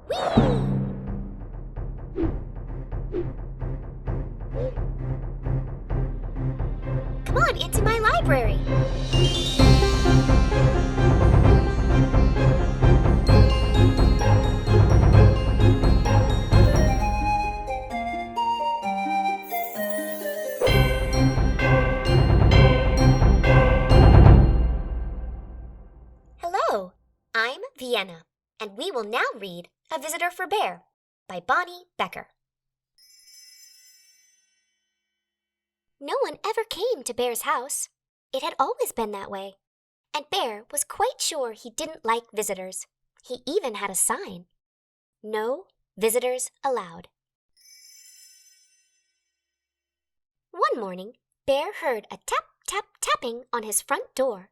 Come on into my library. Hello, I'm Vienna, and we will now read A Visitor for Bear by Becker. No one ever came to Bear's house. It had always been that way, and Bear was quite sure he didn't like visitors. He even had a sign. No visitors allowed. One morning, Bear heard a tap, tap, tapping on his front door.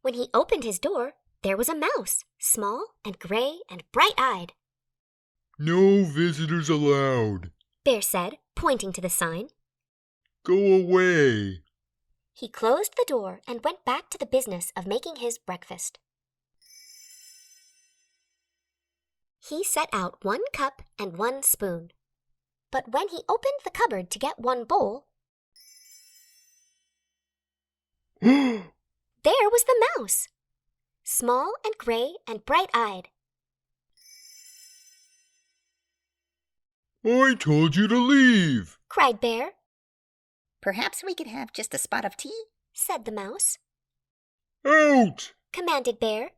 When he opened his door, there was a mouse, small and gray and bright-eyed. No visitors allowed, Bear said, pointing to the sign. Go away. He closed the door and went back to the business of making his breakfast. He set out 1 cup and 1 spoon. But when he opened the cupboard to get 1 bowl, there was the mouse, small and gray and bright-eyed. I told you to leave, Cried Bear. Perhaps we could have just a spot of tea? Said the mouse. Out! Commanded Bear.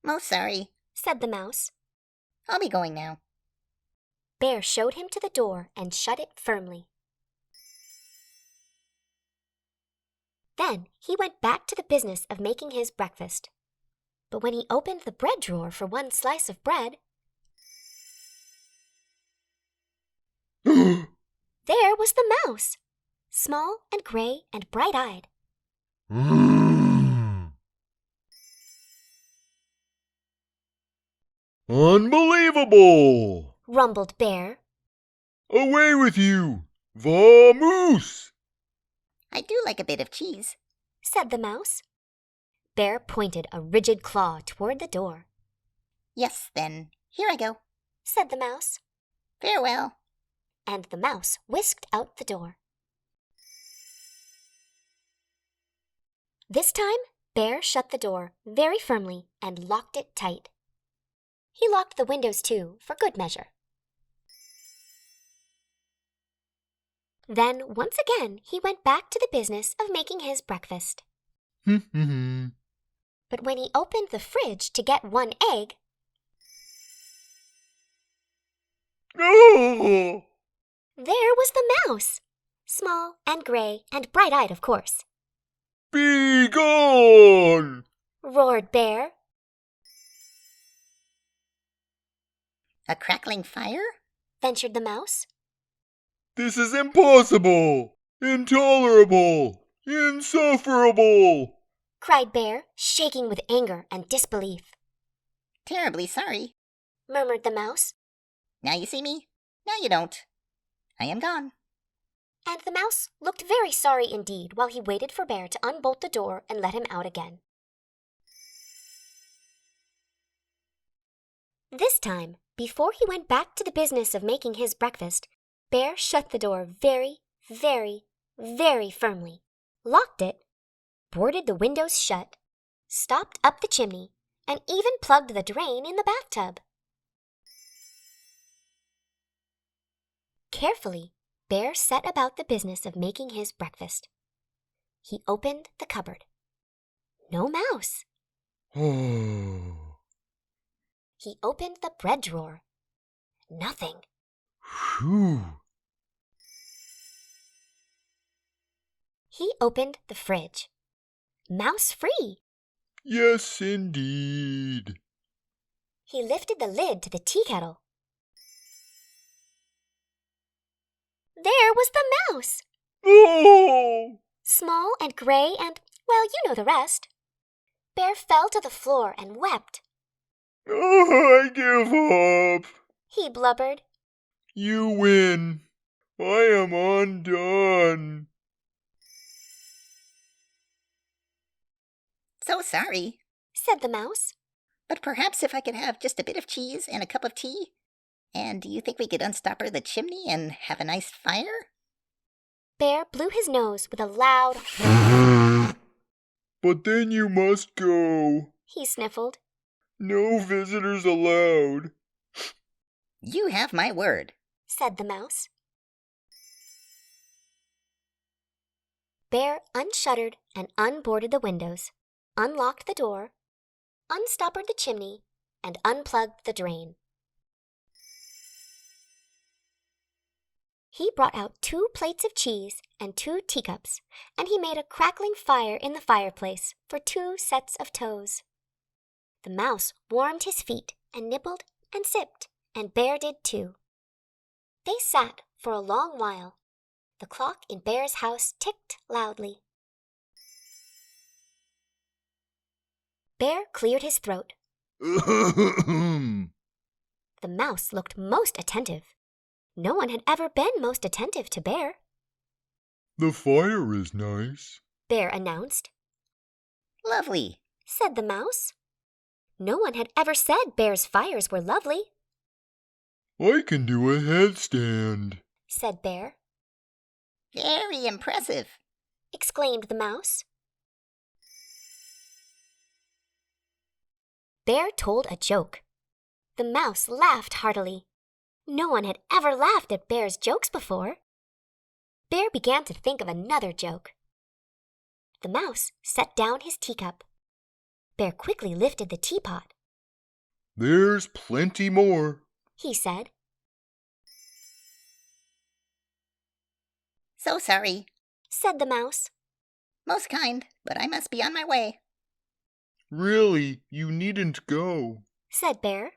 Most sorry. Said the mouse. I'll be going now. Bear showed him to the door and shut it firmly. Then he went back to the business of making his breakfast. But when he opened the bread drawer for 1 slice of bread, there was the mouse, small and gray and bright-eyed. Unbelievable! Rumbled Bear. Away with you! Vamoose! I do like a bit of cheese. Said the mouse. Bear pointed a rigid claw toward the door. Yes, then. Here I go. Said the mouse. Farewell. And the mouse whisked out the door. This time, Bear shut the door very firmly and locked it tight. He locked the windows too, for good measure. Then, once again, he went back to the business of making his breakfast. But when he opened the fridge to get 1 egg, Oh! there was the mouse, small and gray and bright-eyed, of course. Be gone! Roared Bear. A crackling fire? Ventured the mouse. This is impossible! Intolerable! Insufferable! Cried Bear, shaking with anger and disbelief. Terribly sorry. Murmured the mouse. Now you see me, now you don't. I am gone. And the mouse looked very sorry indeed while he waited for Bear to unbolt the door and let him out again. This time, before he went back to the business of making his breakfast, Bear shut the door very, very, very firmly, locked it, boarded the windows shut, stopped up the chimney, and even plugged the drain in the bathtub. Carefully, Bear set about the business of making his breakfast. He opened the cupboard. No mouse. Oh. He opened the bread drawer. Nothing. Phew. He opened the fridge. Mouse-free. Yes, indeed. He lifted the lid to the tea kettle. There was the mouse, Oh! small and gray and, well, you know the rest. Bear fell to the floor and wept. Oh, I give up. He blubbered. You win. I am undone. So sorry. Said the mouse. But perhaps if I could have just a bit of cheese and a cup of tea? And do you think we could unstopper the chimney and have a nice fire? Bear blew his nose with a loud But then you must go. he sniffled. No visitors allowed. You have my word, said the mouse. Bear unshuttered and unboarded the windows, unlocked the door, unstoppered the chimney, and unplugged the drain. He brought out 2 plates of cheese and 2 teacups, and he made a crackling fire in the fireplace for 2 sets of toes. The mouse warmed his feet and nibbled and sipped, and Bear did too. They sat for a long while. The clock in Bear's house ticked loudly. Bear cleared his throat. The The mouse looked most attentive. No one had ever been most attentive to Bear. fire is nice. Bear announced. lovely. Said the mouse. No one had ever said Bear's fires were lovely. I can do a headstand. Said Bear. Very impressive. Exclaimed the mouse. Bear told a joke. The mouse laughed heartily. No one had ever laughed at Bear's jokes before. Bear began to think of another joke. The mouse set down his teacup. Bear quickly lifted the teapot. There's plenty more. He said. So sorry. Said the mouse. Most kind, but I must be on my way. Really, you needn't go. Said Bear.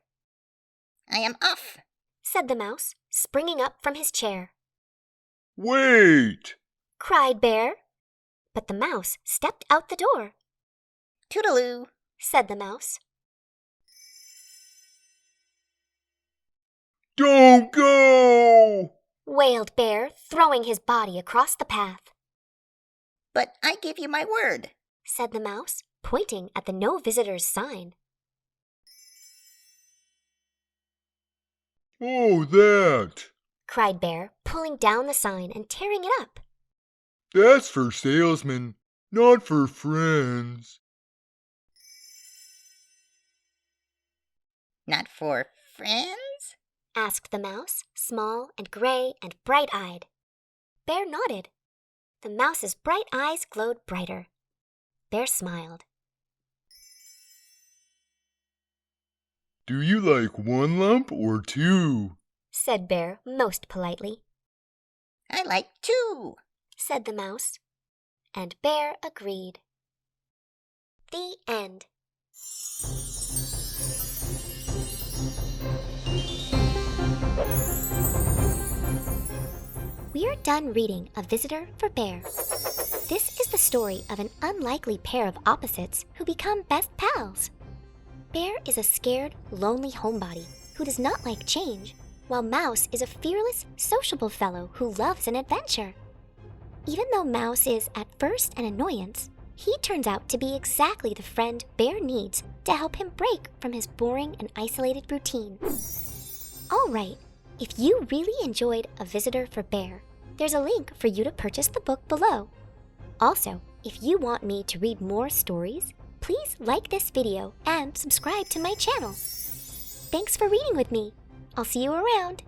I am off. Said the mouse, springing up from his chair. Wait! Cried Bear. But the mouse stepped out the door. Toodaloo. Said the mouse. Don't go! Wailed Bear, throwing his body across the path. But I give you my word. Said the mouse, pointing at the no visitors sign. Oh, that! Cried Bear, pulling down the sign and tearing it up. That's for salesmen, not for friends. Not for friends? Asked the mouse, small and gray and bright-eyed. Bear nodded. The mouse's bright eyes glowed brighter. Bear smiled. Do you like 1 lump or 2? Said Bear most politely. I like 2. Said the mouse. And Bear agreed. The end. We are done reading A Visitor for Bear. This is the story of an unlikely pair of opposites who become best pals. Bear is a scared, lonely homebody who does not like change, while Mouse is a fearless, sociable fellow who loves an adventure. Even though Mouse is at first an annoyance, he turns out to be exactly the friend Bear needs to help him break from his boring and isolated routine. All right, if you really enjoyed A Visitor for Bear, there's a link for you to purchase the book below. Also, if you want me to read more stories, please like this video and subscribe to my channel. Thanks for reading with me. I'll see you around.